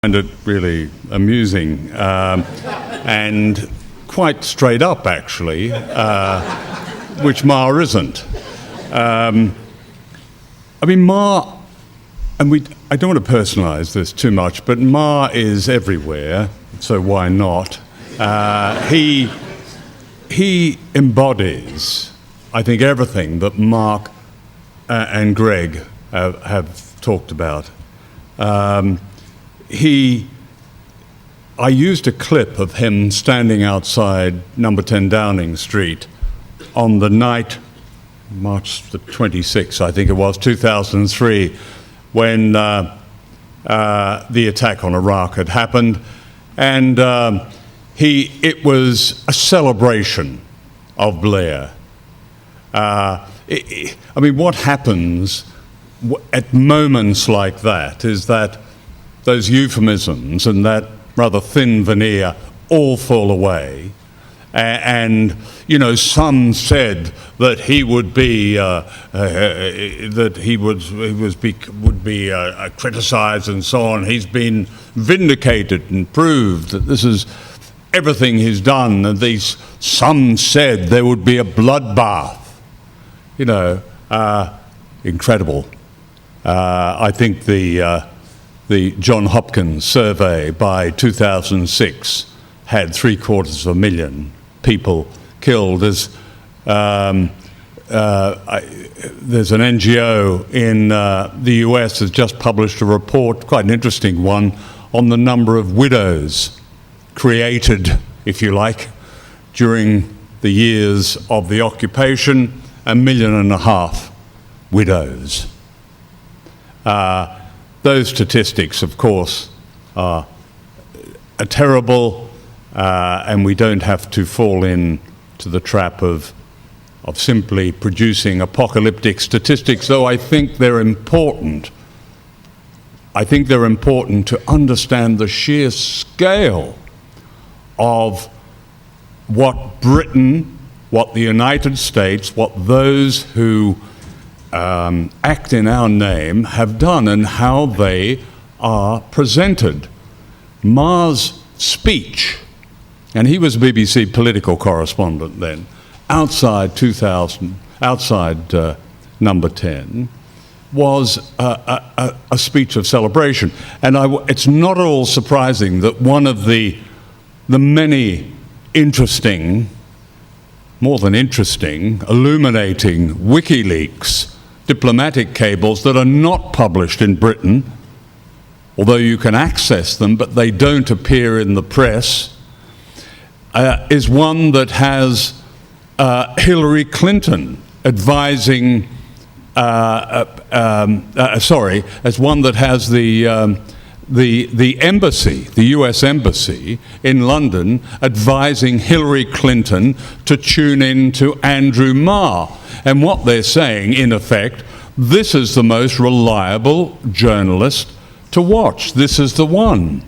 find it really amusing and quite straight up, actually, which Ma isn't. I mean, Ma, and I don't want to personalise this too much, but Ma is everywhere, so why not? He embodies, I think, everything that Mark and Greg have talked about. I used a clip of him standing outside number 10 Downing Street on the night, March the 26th, I think it was, 2003, when the attack on Iraq had happened. And it was a celebration of Blair. I mean, what happens at moments like that is that those euphemisms and that rather thin veneer all fall away. And you know, some said that he would be would be criticised and so on. He's been vindicated and proved that this is everything he's done. And some said there would be a bloodbath. You know, incredible. I think the John Hopkins survey by 2006 had 750,000 people killed. There's an NGO in the US has just published a report, quite an interesting one, on the number of widows created, if you like, during the years of the occupation. 1.5 million widows. Those statistics, of course, are terrible, and we don't have to fall into the trap of simply producing apocalyptic statistics, though I think they're important. I think they're important to understand the sheer scale of what Britain, what the United States, what those who act in our name have done and how they are presented. Ma's speech, and he was a BBC political correspondent then, outside number 10, was a speech of celebration. And it's not at all surprising that one of the many interesting, more than interesting, illuminating WikiLeaks diplomatic cables that are not published in Britain, although you can access them, but they don't appear in the press, is one that has Hillary Clinton advising, as one that has the embassy, the US Embassy in London, advising Hillary Clinton to tune in to Andrew Marr. And what they're saying, in effect, this is the most reliable journalist to watch. This is the one.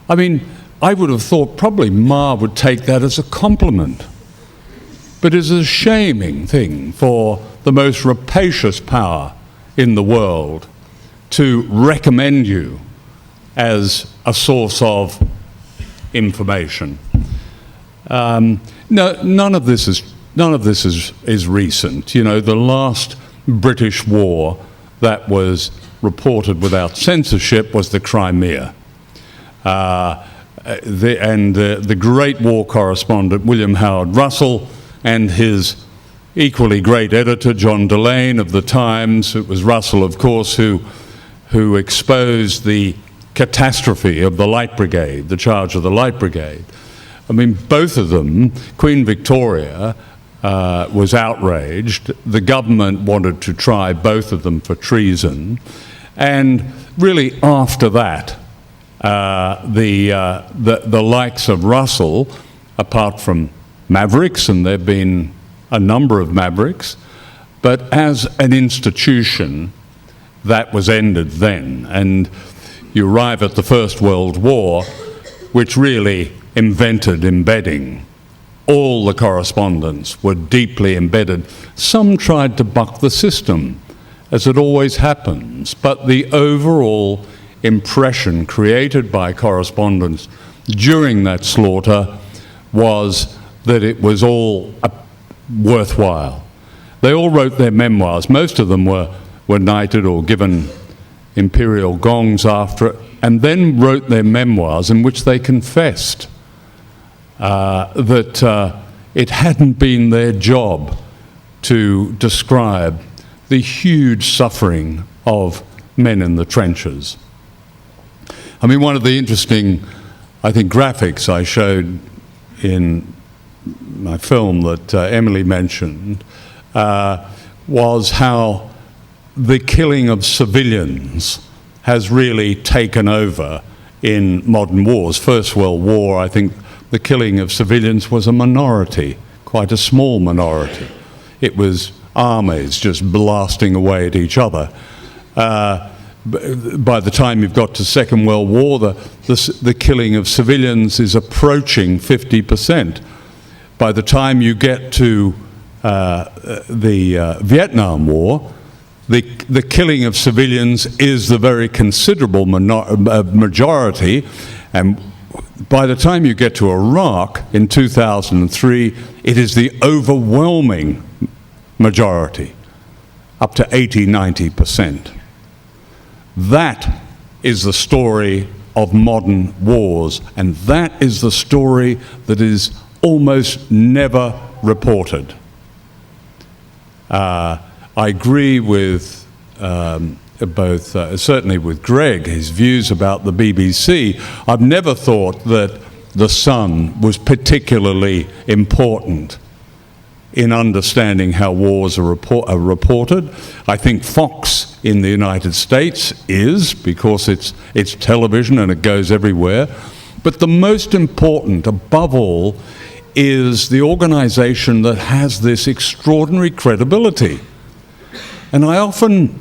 I mean, I would have thought probably Marr would take that as a compliment. But it's a shaming thing for the most rapacious power in the world to recommend you as a source of information. No, none of this is recent. You know, the last British war that was reported without censorship was the Crimea. The great war correspondent William Howard Russell and his equally great editor John Delane of the Times. It was Russell, of course, who exposed the catastrophe of the Light Brigade, the charge of the Light Brigade. I mean, both of them, Queen Victoria was outraged. The government wanted to try both of them for treason. And really after that, the likes of Russell, apart from Mavericks, and there have been a number of Mavericks, but as an institution, that was ended then. And you arrive at the First World War, which really invented embedding. All the correspondents were deeply embedded. Some tried to buck the system, as it always happens, but the overall impression created by correspondents during that slaughter was that it was all worthwhile. They all wrote their memoirs. Most of them were knighted or given imperial gongs after it, and then wrote their memoirs in which they confessed that it hadn't been their job to describe the huge suffering of men in the trenches. I mean, one of the interesting, I think, graphics I showed in my film that Emily mentioned was how the killing of civilians has really taken over in modern wars. First World War, I think the killing of civilians was a minority, quite a small minority. It was armies just blasting away at each other. By the time you've got to Second World War, the killing of civilians is approaching 50%. By the time you get to the Vietnam War, the killing of civilians is the very considerable majority, and by the time you get to Iraq in 2003, it is the overwhelming majority, up to 80–90%. That is the story of modern wars, and that is the story that is almost never reported. I agree with certainly with Greg, his views about the BBC. I've never thought that The Sun was particularly important in understanding how wars are reported. I think Fox in the United States is, because it's television and it goes everywhere. But the most important, above all, is the organization that has this extraordinary credibility. And I often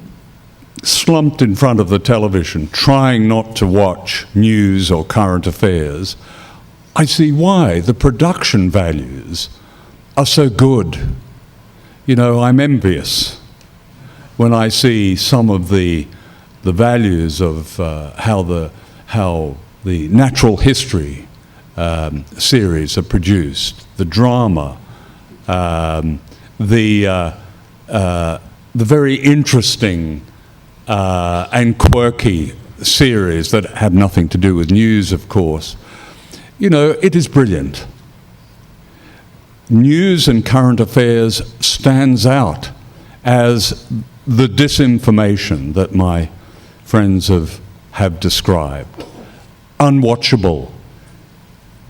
slumped in front of the television, trying not to watch news or current affairs. I see why. The production values are so good. You know, I'm envious when I see some of the values of how the natural history series are produced, the drama, the very interesting and quirky series that have nothing to do with news, of course. You know, it is brilliant. News and current affairs stands out as the disinformation that my friends have described. Unwatchable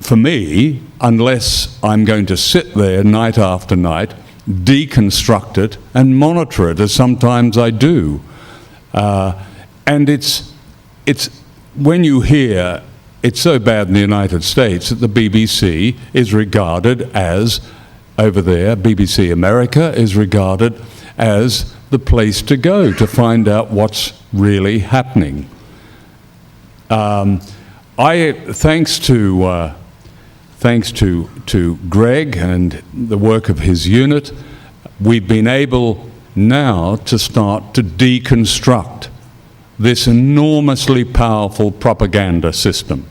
for me, unless I'm going to sit there night after night, deconstruct it and monitor it, as sometimes I do. And it's when you hear it's so bad in the United States that the BBC is regarded as, over there, BBC America is regarded as the place to go to find out what's really happening. Thanks to Greg and the work of his unit, we've been able now to start to deconstruct this enormously powerful propaganda system.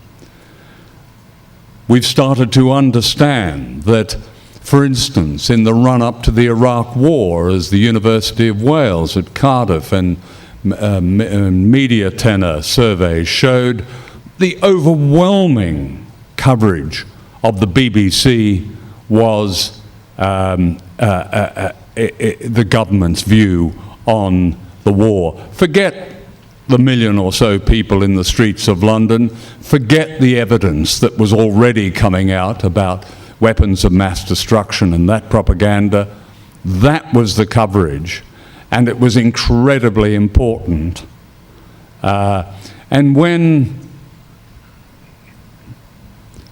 We've started to understand that, for instance, in the run-up to the Iraq War, as the University of Wales at Cardiff and Media Tenor surveys showed, the overwhelming coverage of the BBC was the government's view on the war. Forget the million or so people in the streets of London. Forget the evidence that was already coming out about weapons of mass destruction and that propaganda. That was the coverage, and it was incredibly important. And when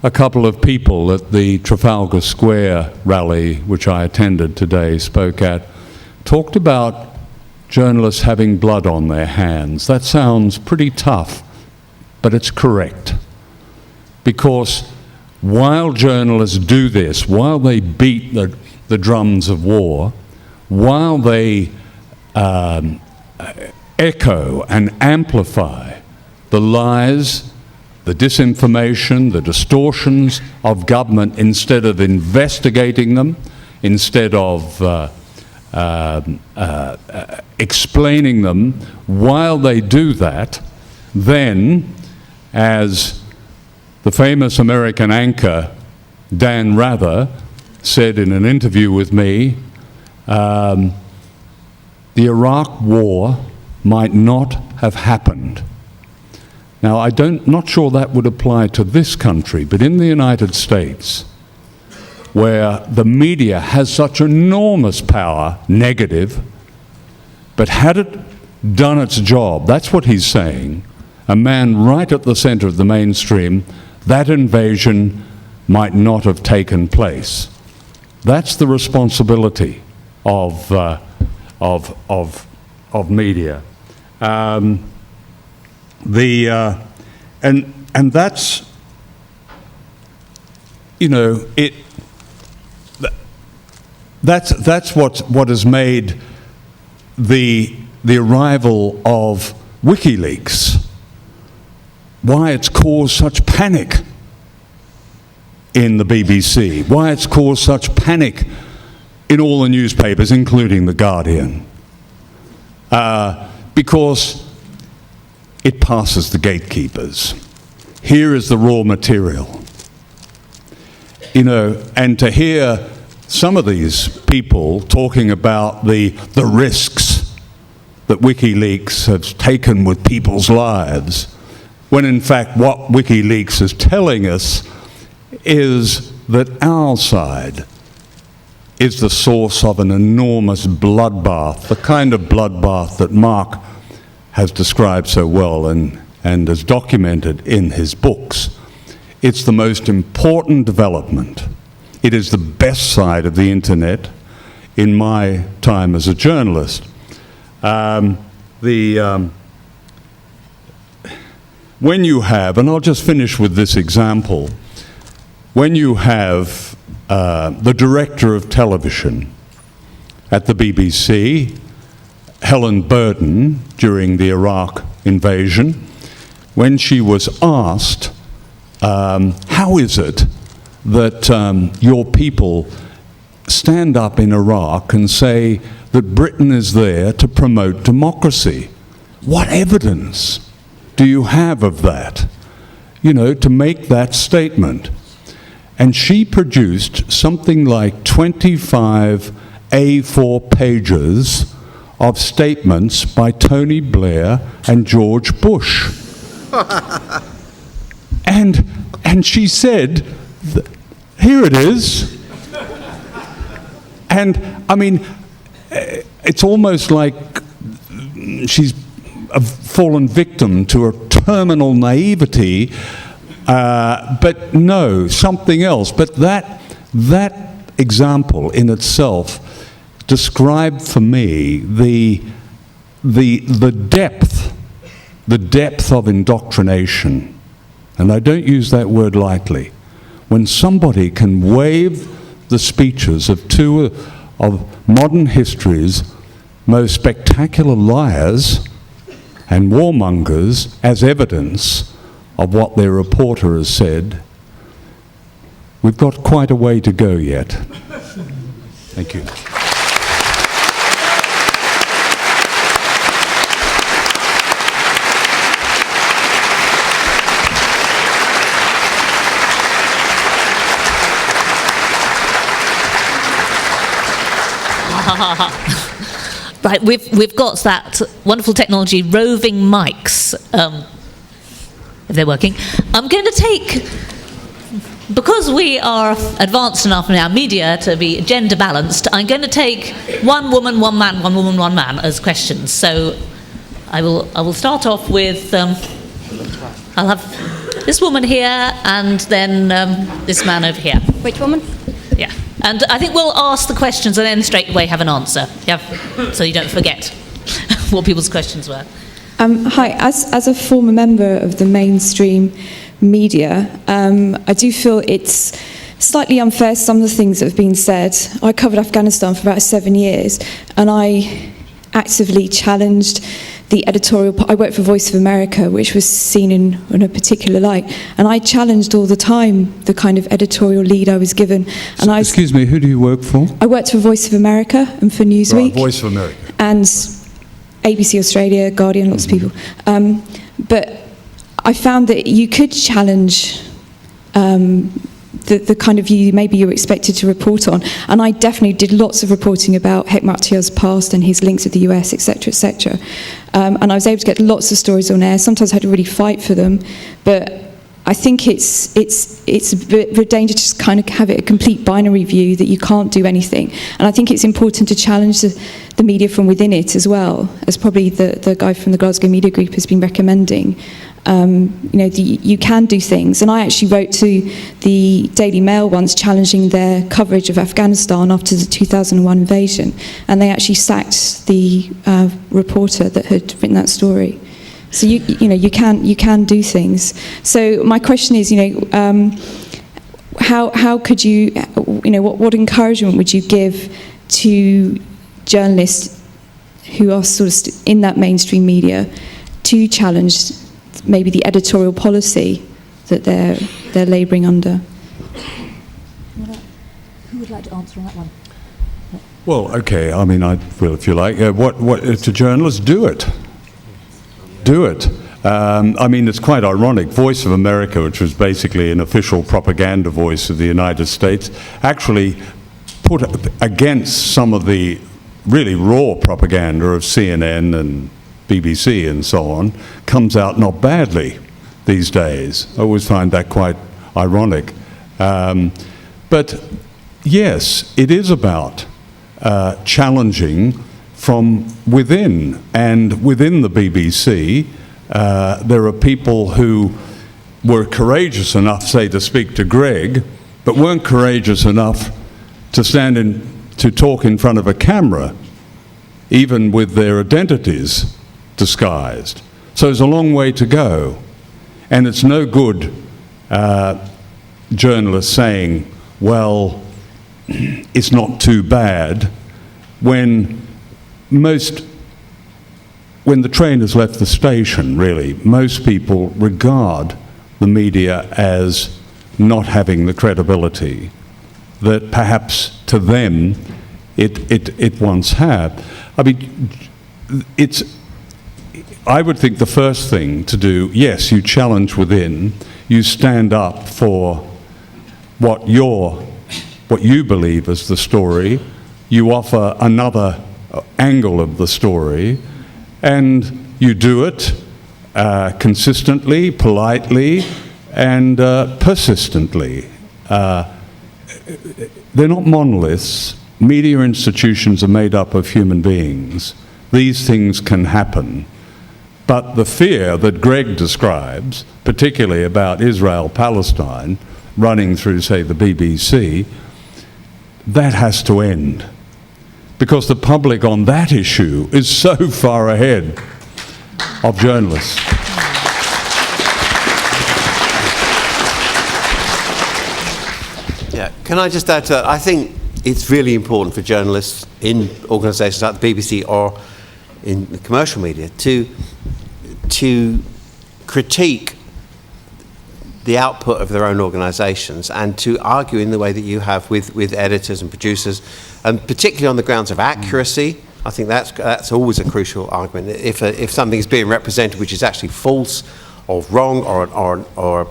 a couple of people at the Trafalgar Square rally, which I attended today, spoke at, talked about journalists having blood on their hands. That sounds pretty tough, but it's correct. Because while journalists do this, while they beat the drums of war, while they echo and amplify the lies, the disinformation, the distortions of government, instead of investigating them, instead of explaining them, while they do that, then, as the famous American anchor Dan Rather said in an interview with me, the Iraq War might not have happened. Now, not sure that would apply to this country, but in the United States, where the media has such enormous power, negative, but had it done its job, that's what he's saying, a man right at the center of the mainstream, that invasion might not have taken place. That's the responsibility of media. And that's, you know, that's what has made the arrival of WikiLeaks, why it's caused such panic in the BBC, why it's caused such panic in all the newspapers, including The Guardian, because it passes the gatekeepers. Here is the raw material. You know, and to hear some of these people talking about the risks that WikiLeaks has taken with people's lives, when in fact what WikiLeaks is telling us is that our side is the source of an enormous bloodbath, the kind of bloodbath that Mark has described so well and has documented in his books. It's the most important development. It is the best side of the internet in my time as a journalist. When you have, and I'll just finish with this example, when you have the director of television at the BBC, Helen Burden, during the Iraq invasion, when she was asked, how is it that your people stand up in Iraq and say that Britain is there to promote democracy? What evidence do you have of that, you know, to make that statement? And she produced something like 25 A4 pages of statements by Tony Blair and George Bush. And she said, here it is. And I mean, it's almost like she's fallen victim to a terminal naivety, but no, something else. But that example in itself described for me the depth of indoctrination. And I don't use that word lightly. When somebody can wave the speeches of two of modern history's most spectacular liars and warmongers as evidence of what their reporter has said, we've got quite a way to go yet. Thank you. Right, we've got that wonderful technology, roving mics, if they're working. I'm going to take, because we are advanced enough in our media to be gender balanced, I'm going to take one woman, one man, one woman, one man as questions. So I will start off with, I'll have this woman here and then this man over here. Which woman? Yeah. And I think we'll ask the questions and then straight away have an answer. Yeah, so you don't forget what people's questions were. Hi, as a former member of the mainstream media, I do feel it's slightly unfair, some of the things that have been said. I covered Afghanistan for about 7 years, and I actively challenged the editorial. I worked for Voice of America, which was seen in a particular light, and I challenged all the time the kind of editorial lead I was given. And Excuse me, who do you work for? I worked for Voice of America and for Newsweek. Right, Voice of America. And ABC Australia, Guardian, lots of people. But I found that you could challenge the kind of view maybe you were expected to report on. And I definitely did lots of reporting about Hekmatyr's past and his links with the US, etc., etc. And I was able to get lots of stories on air. Sometimes I had to really fight for them. But I think it's a bit dangerous to just kind of have it a complete binary view that you can't do anything. And I think it's important to challenge the media from within it as well, as probably the guy from the Glasgow Media Group has been recommending. You can do things. And I actually wrote to the Daily Mail once challenging their coverage of Afghanistan after the 2001 invasion. And they actually sacked the reporter that had written that story. So you can do things. So my question is, how could you, what encouragement would you give to journalists who are sort of in that mainstream media to challenge maybe the editorial policy that they're labouring under? Who would like to answer on that one? Well, okay. I mean, I will, if you like. What to journalists? Do it. Do it. I mean, it's quite ironic. Voice of America, which was basically an official propaganda voice of the United States, actually put against some of the really raw propaganda of CNN and BBC and so on, comes out not badly these days. I always find that quite ironic. But yes, it is about challenging from within. And within the BBC, there are people who were courageous enough, say, to speak to Greg, but weren't courageous enough to to talk in front of a camera, even with their identities disguised. So there's a long way to go. And it's no good journalists saying, well, it's not too bad, when the train has left the station, really, most people regard the media as not having the credibility that perhaps to them it once had. I mean, I would think the first thing to do, yes, you challenge within, you stand up for what you believe is the story, you offer another angle of the story, and you do it consistently, politely, and persistently. They're not monoliths. Media institutions are made up of human beings. These things can happen. But the fear that Greg describes, particularly about Israel-Palestine, running through, say, the BBC, that has to end. Because the public on that issue is so far ahead of journalists. Yeah, can I just add to that? I think it's really important for journalists in organisations like the BBC or in the commercial media to critique the output of their own organisations and to argue in the way that you have with editors and producers, and particularly on the grounds of accuracy. I think that's always a crucial argument. If something is being represented which is actually false or wrong or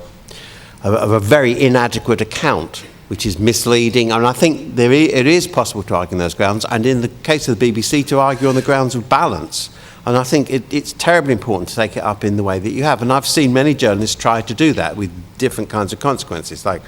of a very inadequate account, which is misleading, and I think it is possible to argue on those grounds, and in the case of the BBC, to argue on the grounds of balance. And I think it's terribly important to take it up in the way that you have. And I've seen many journalists try to do that with different kinds of consequences, like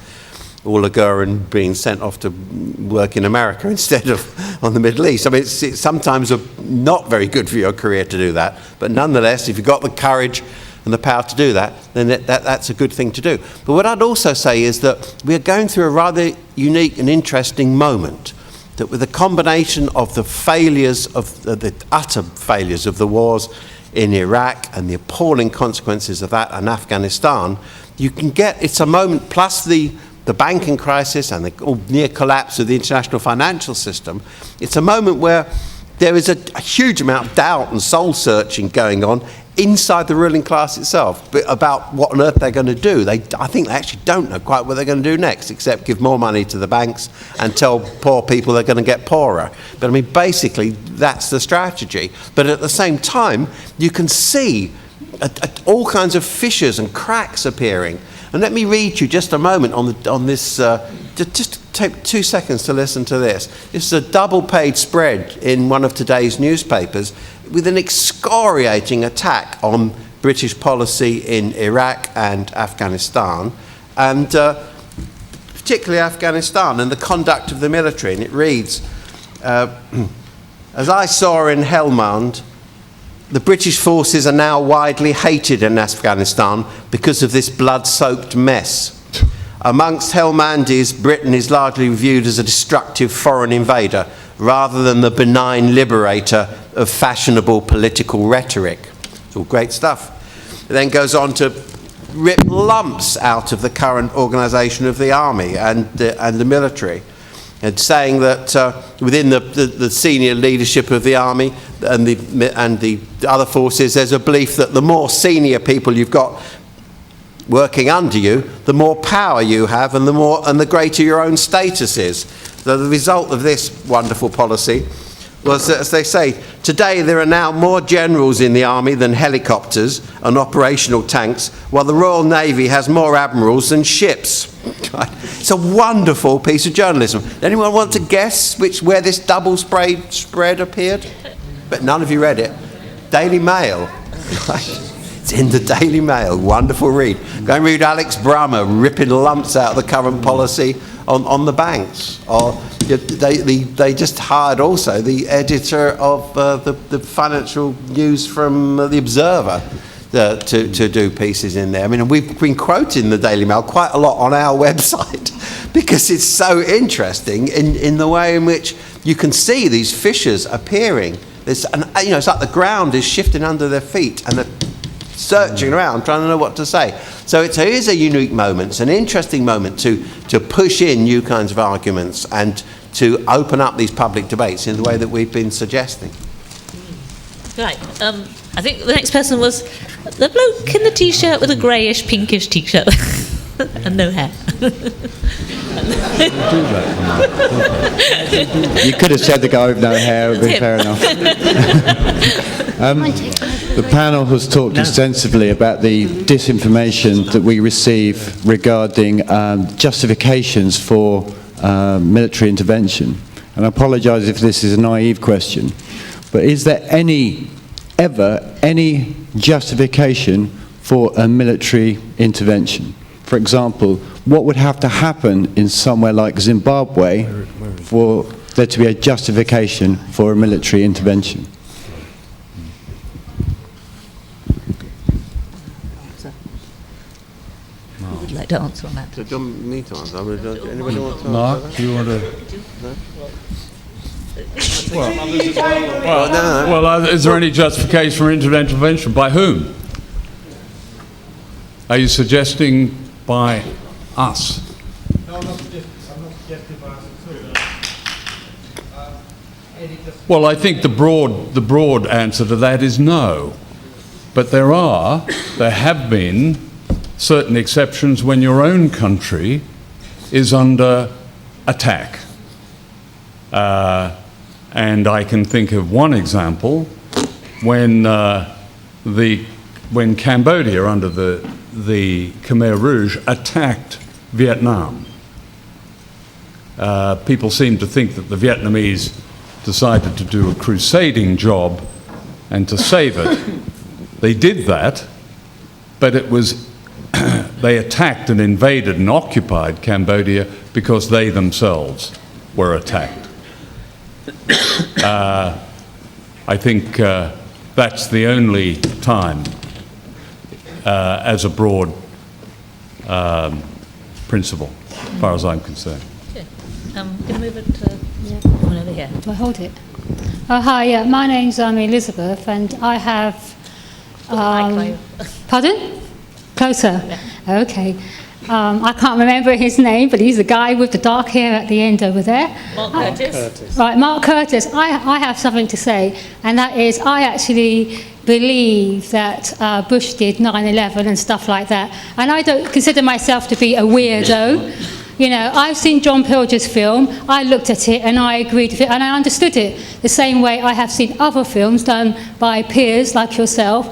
Ulla Gurin being sent off to work in America instead of on the Middle East. I mean, it's sometimes not very good for your career to do that. But nonetheless, if you've got the courage and the power to do that, then that's a good thing to do. But what I'd also say is that we're going through a rather unique and interesting moment, that with a combination of the failures of the utter failures of the wars in Iraq and the appalling consequences of that and Afghanistan, you can get, it's a moment, plus the banking crisis and the near collapse of the international financial system, it's a moment where there is a huge amount of doubt and soul-searching going on inside the ruling class itself, but about what on earth they're going to do. I think they actually don't know quite what they're going to do next, except give more money to the banks and tell poor people they're going to get poorer. But I mean, basically, that's the strategy. But at the same time, you can see all kinds of fissures and cracks appearing. And let me read you just a moment on this. Just take 2 seconds to listen to this. This is a double-page spread in one of today's newspapers with an excoriating attack on British policy in Iraq and Afghanistan, and particularly Afghanistan and the conduct of the military. And it reads, as I saw in Helmand, the British forces are now widely hated in Afghanistan because of this blood-soaked mess. Amongst Helmandis, Britain is largely viewed as a destructive foreign invader rather than the benign liberator of fashionable political rhetoric. It's all great stuff. It then goes on to rip lumps out of the current organisation of the army and the military, and saying that within the senior leadership of the army and the other forces, there's a belief that the more senior people you've got working under you, the more power you have, and the greater your own status is. So the result of this wonderful policy was that, as they say, today there are now more generals in the army than helicopters and operational tanks, while the Royal Navy has more admirals than ships. It's a wonderful piece of journalism. Anyone want to guess where this double spread appeared? But none of you read it. Daily Mail. It's in the Daily Mail. Wonderful read. Go and read Alex Brummer ripping lumps out of the current policy on the banks. Or they just hired also the editor of the financial news from the Observer to do pieces in there. I mean, we've been quoting the Daily Mail quite a lot on our website because it's so interesting in the way in which you can see these fissures appearing. It's like the ground is shifting under their feet and they're searching around, trying to know what to say. So it is a unique moment. It's an interesting moment to push in new kinds of arguments and to open up these public debates in the way that we've been suggesting. Right. I think the next person was the bloke in the T-shirt with a greyish, pinkish T-shirt and no hair. You could have said the guy with no hair would be fair enough. The panel has talked extensively about the disinformation that we receive regarding justifications for military intervention. And I apologise if this is a naive question, but is there ever any justification for a military intervention? For example, what would have to happen in somewhere like Zimbabwe for there to be a justification for a military intervention? Who would like to answer on that? So do you want me to answer? Anybody want to answer? Mark, do you want to? Is there any justification for intervention? By whom? Are you suggesting by us? No, I'm not suggesting by us at all. Well, I think the broad answer to that is no. But there have been certain exceptions when your own country is under attack. And I can think of one example when Cambodia, under the Khmer Rouge, attacked Vietnam. People seem to think that the Vietnamese decided to do a crusading job and to save it. They did that, but it was they attacked and invaded and occupied Cambodia because they themselves were attacked. I think that's the only time, as a broad principle, as far as I'm concerned. Okay. Going to move it to one over here. Do I hold it? Oh, hi, yeah, my name's Elizabeth, and I have... pardon? Closer? Yeah. Okay. I can't remember his name, but he's the guy with the dark hair at the end over there. Mark Curtis. Right, Mark Curtis. I have something to say, and that is I actually believe that Bush did 9/11 and stuff like that. And I don't consider myself to be a weirdo. You know, I've seen John Pilger's film, I looked at it and I agreed with it and I understood it. The same way I have seen other films done by peers like yourself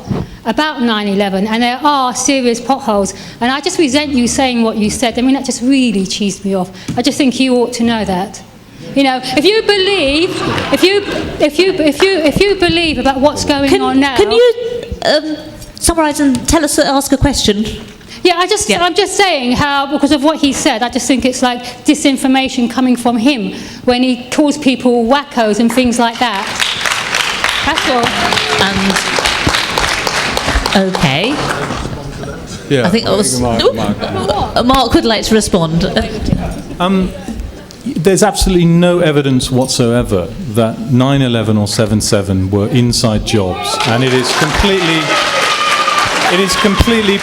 about 9/11, and there are serious potholes. And I just resent you saying what you said. I mean, that just really cheesed me off. I just think you ought to know that. You know, if you believe about what's going on now. Can you summarise and tell us, ask a question? Yeah, I'm just saying how, because of what he said, I just think it's like disinformation coming from him when he calls people wackos and things like that. That's all. Okay. Yeah. I think Mark would like to respond. There's absolutely no evidence whatsoever that 9/11 or 7/7 were inside jobs, and it is completely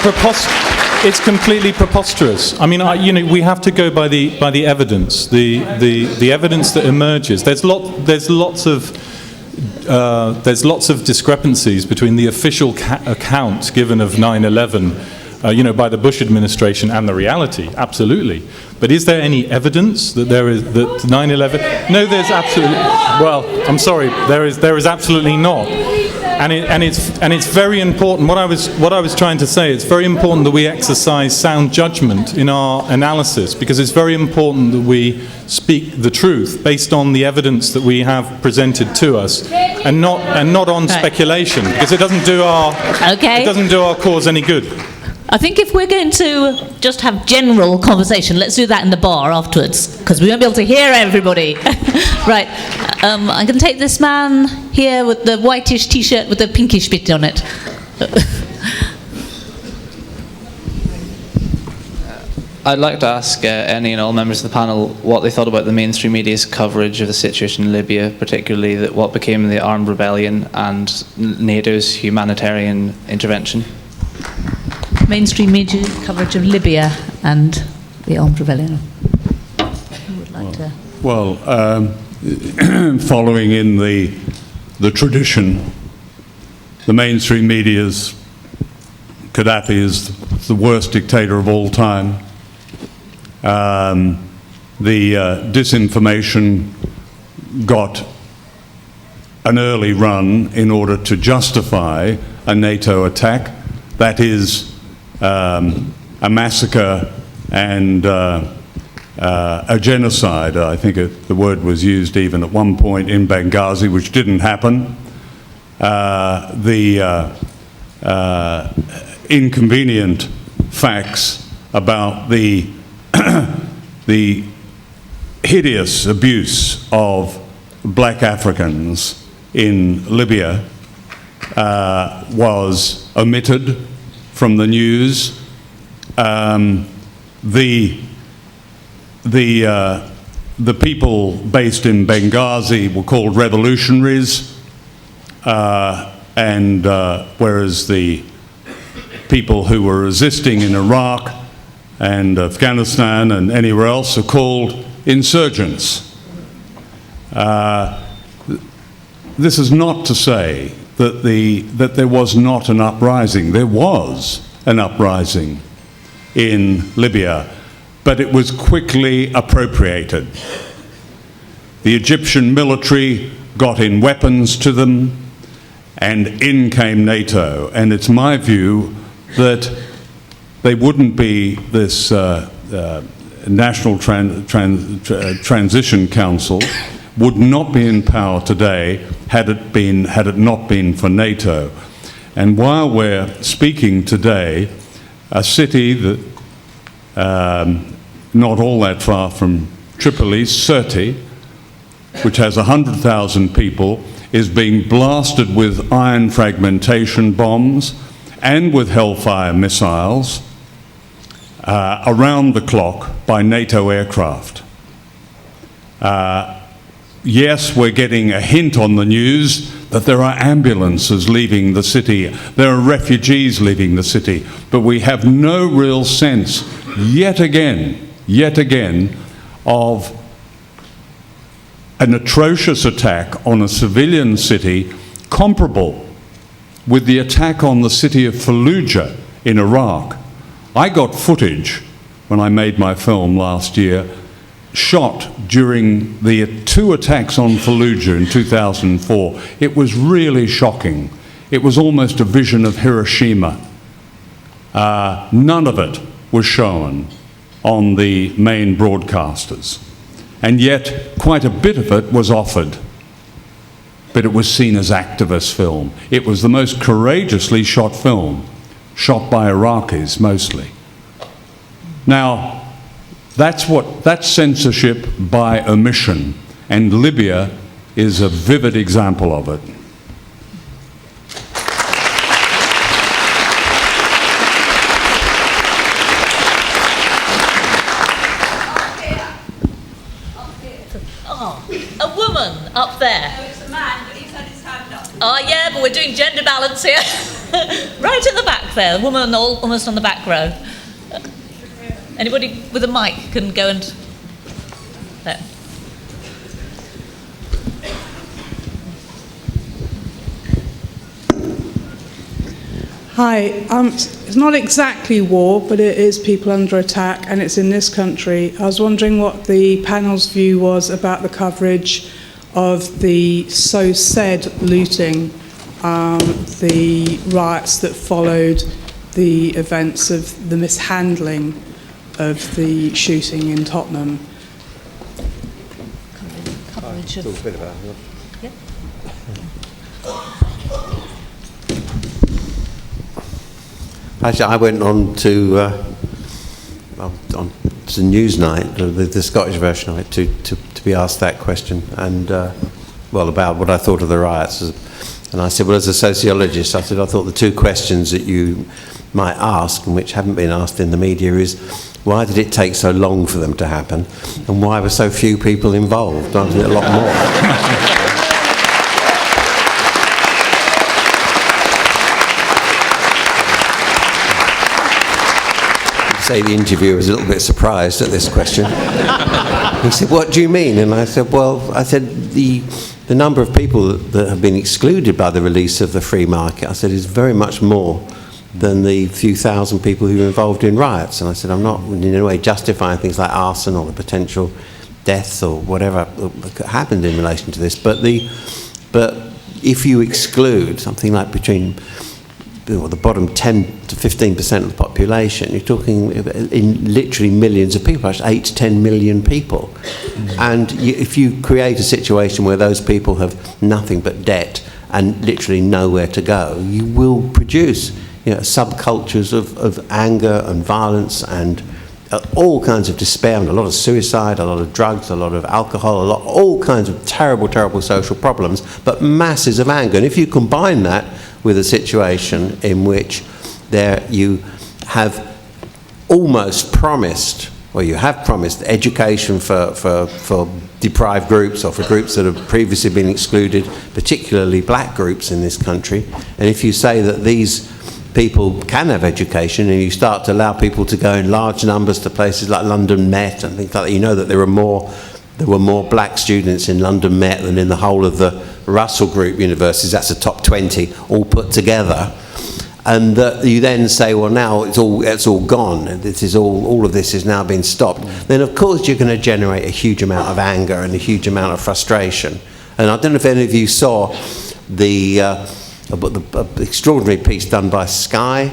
preposterous. I mean, we have to go by the evidence, the evidence that emerges. There's lots of discrepancies between the official account given of 9/11, by the Bush administration and the reality. Absolutely. But is there any evidence that that 9/11? No, there's absolutely. Well, I'm sorry, there is absolutely not. And it's very important. What I was trying to say, it's very important that we exercise sound judgment in our analysis, because it's very important that we speak the truth based on the evidence that we have presented to us, and not on speculation, because it doesn't do our cause any good. I think if we're going to just have general conversation, let's do that in the bar afterwards, because we won't be able to hear everybody. Right. I'm going to take this man here with the whitish T-shirt with the pinkish bit on it. I'd like to ask any and all members of the panel what they thought about the mainstream media's coverage of the situation in Libya, particularly what became the armed rebellion and NATO's humanitarian intervention. Mainstream media coverage of Libya and the armed rebellion. Who would like to? Well, following in the tradition, the mainstream media's Gaddafi is the worst dictator of all time. The disinformation got an early run in order to justify a NATO attack. That is a massacre and a genocide. I think the word was used even at one point in Benghazi, which didn't happen. The inconvenient facts about the the hideous abuse of black Africans in Libya was omitted from the news. The people based in Benghazi were called revolutionaries, and whereas the people who were resisting in Iraq and Afghanistan and anywhere else are called insurgents. This is not to say that there was not an uprising. There was an uprising in Libya, but it was quickly appropriated. The Egyptian military got in weapons to them, and in came NATO. And it's my view that they wouldn't be this National Transition Council would not be in power today had it not been for NATO. And while we're speaking today, a city that not all that far from Tripoli, Sirte, which has 100,000 people, is being blasted with iron fragmentation bombs and with Hellfire missiles around the clock by NATO aircraft. Yes, we're getting a hint on the news that there are ambulances leaving the city, there are refugees leaving the city, but we have no real sense yet again, of an atrocious attack on a civilian city comparable with the attack on the city of Fallujah in Iraq. I got footage when I made my film last year, shot during the 2 attacks on Fallujah in 2004. It was really shocking. It was almost a vision of Hiroshima. None of it was shown on the main broadcasters. And yet, quite a bit of it was offered. But it was seen as activist film. It was the most courageously shot film, shot by Iraqis mostly. Now, that's censorship by omission, and Libya is a vivid example of it. A woman up there. No, it's a man, but he's had his hand up. Oh, yeah, but we're doing gender balance here. Right at the back there, the woman almost on the back row. Anybody with a mic can go and... There. Hi, it's not exactly war, but it is people under attack, and it's in this country. I was wondering what the panel's view was about the coverage of the so-said looting, the riots that followed the events of the mishandling of the shooting in Tottenham. Coverage of... Talk a bit about it. Yeah. Actually, I went on to Newsnight, the Scottish version of it, to be asked that question, and about what I thought of the riots. And I said, well, as a sociologist, I thought the 2 questions that you might ask, and which haven't been asked in the media, is why did it take so long for them to happen, and why were so few people involved? I think a lot more. The interviewer was a little bit surprised at this question. He said, what do you mean? And I said, the number of people that have been excluded by the release of the free market, I said, is very much more than the few thousand people who were involved in riots. And I said, I'm not in any way justifying things like arson or the potential deaths or whatever that happened in relation to this, but if you exclude something like between the bottom 10 to 15% of the population, you're talking in literally millions of people, 8 to 10 million people. And if you create a situation where those people have nothing but debt and literally nowhere to go, you will produce subcultures of anger and violence and all kinds of despair, and a lot of suicide, a lot of drugs, a lot of alcohol, all kinds of terrible, terrible social problems, but masses of anger. And if you combine that with a situation in which you have almost promised, or you have promised, education for deprived groups or for groups that have previously been excluded, particularly black groups in this country, and if you say that these people can have education and you start to allow people to go in large numbers to places like London Met and things like that, you know that there were more black students in London Met than in the whole of the Russell Group universities, that's the top 20 all put together, and that you then say, well, now it's all gone, and all of this is now being stopped, then of course you're going to generate a huge amount of anger and a huge amount of frustration. And I don't know if any of you saw the extraordinary piece done by Sky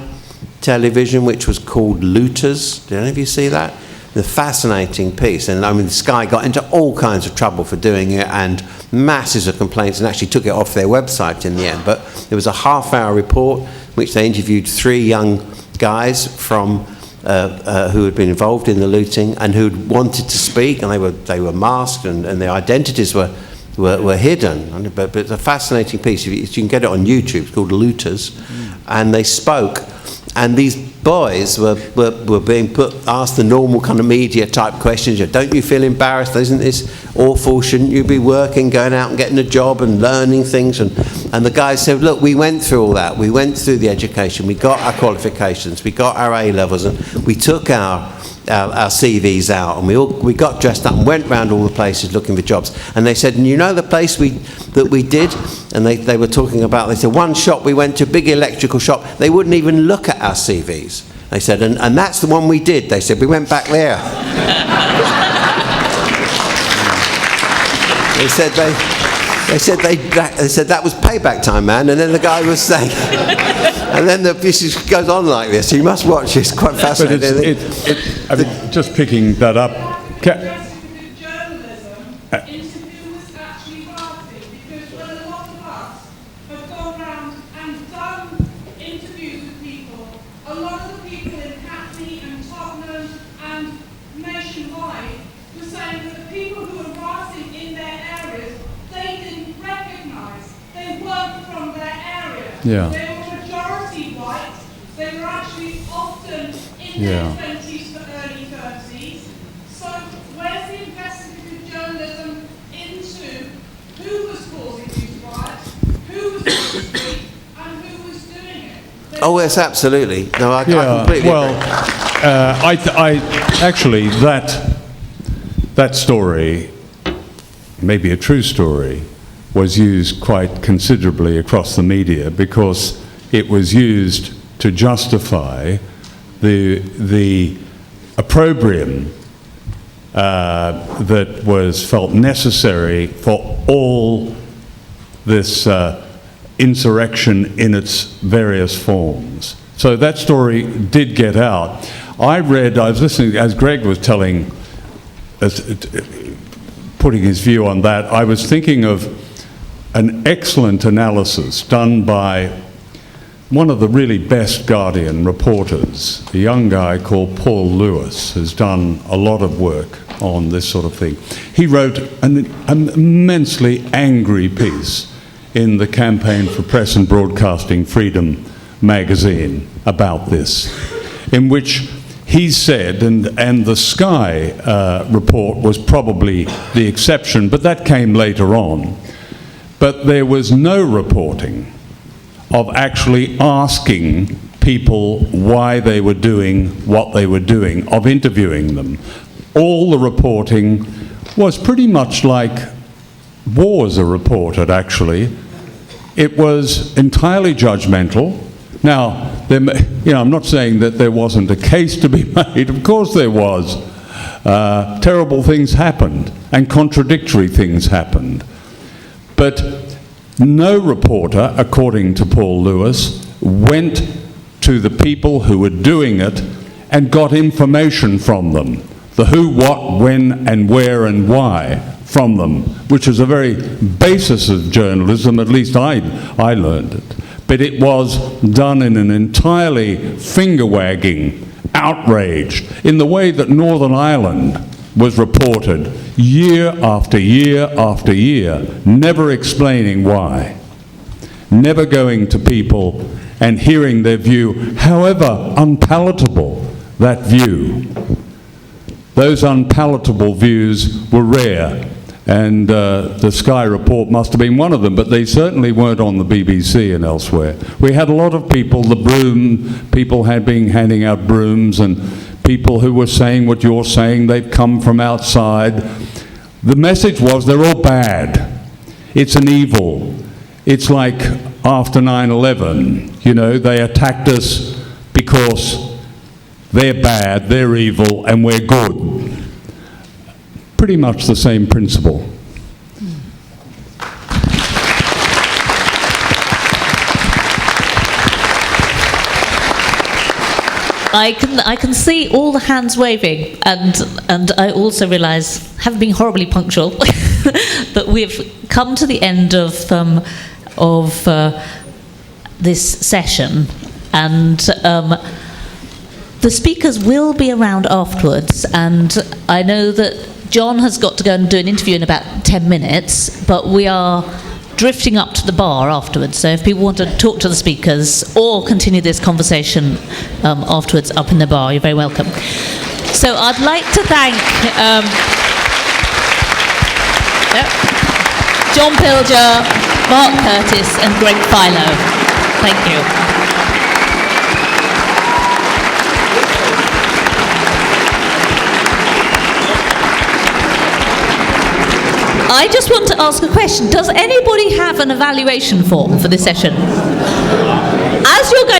Television, which was called Looters. Did any of you see that? The fascinating piece, and I mean, Sky got into all kinds of trouble for doing it, and masses of complaints, and actually took it off their website in the end. But there was a half-hour report which they interviewed 3 young guys from who had been involved in the looting and who'd wanted to speak, and they were masked, and their identities were hidden. But it's a fascinating piece. You can get it on YouTube. It's called Looters, and they spoke. And these boys were being asked the normal kind of media type questions. Don't you feel embarrassed? Isn't this awful? Shouldn't you be working, going out and getting a job and learning things? And the guys said, look, we went through all that. We went through the education. We got our qualifications. We got our A levels, and we took our our CVs out, and we got dressed up and went round all the places looking for jobs. And they said, and you know the place that we did? And they were talking about, they said, one shop we went to, big electrical shop, they wouldn't even look at our CVs. They said, and that's the one we did. They said, we went back there. They said that was payback time, man. And then the guy was saying, and then this goes on like this. You must watch. It's quite fascinating. I mean, just picking that up. Yeah. They were majority white. They were actually often in their 20s to early 30s. So where's the investigative journalism into who was causing these riots, who was on the street, and who was doing it? Oh, yes, absolutely. No, I completely agree. I actually, that story, maybe a true story, was used quite considerably across the media because it was used to justify the opprobrium that was felt necessary for all this insurrection in its various forms. So that story did get out. I was listening, as Greg was telling, putting his view on that, I was thinking of an excellent analysis done by one of the really best Guardian reporters, a young guy called Paul Lewis, who's done a lot of work on this sort of thing. He wrote an immensely angry piece in the Campaign for Press and Broadcasting Freedom magazine about this, in which he said, and the Sky report was probably the exception, but that came later on, but there was no reporting of actually asking people why they were doing what they were doing, of interviewing them. All the reporting was pretty much like wars are reported, actually. It was entirely judgmental. Now, I'm not saying that there wasn't a case to be made. Of course there was. Terrible things happened, and contradictory things happened. But no reporter, according to Paul Lewis, went to the people who were doing it and got information from them. The who, what, when, and where, and why from them, which is a very basis of journalism, at least I learned it. But it was done in an entirely finger-wagging outrage in the way that Northern Ireland was reported year after year after year, never explaining why, never going to people and hearing their view, however unpalatable that view. Those unpalatable views were rare, and the Sky report must have been one of them, but they certainly weren't on the BBC and elsewhere. We had a lot of people, people had been handing out brooms, and people who were saying what you're saying, they've come from outside. The message was they're all bad. It's an evil. It's like after 9/11, they attacked us because they're bad, they're evil, and we're good. Pretty much the same principle. I can see all the hands waving, and I also realise, having been horribly punctual, that we've come to the end of this session, and the speakers will be around afterwards, and I know that John has got to go and do an interview in about 10 minutes, but we are drifting up to the bar afterwards, so if people want to talk to the speakers or continue this conversation afterwards up in the bar, you're very welcome. So I'd like to thank John Pilger, Mark Curtis and Greg Philo. Thank you. I just want to ask a question. Does anybody have an evaluation form for this session? As you're going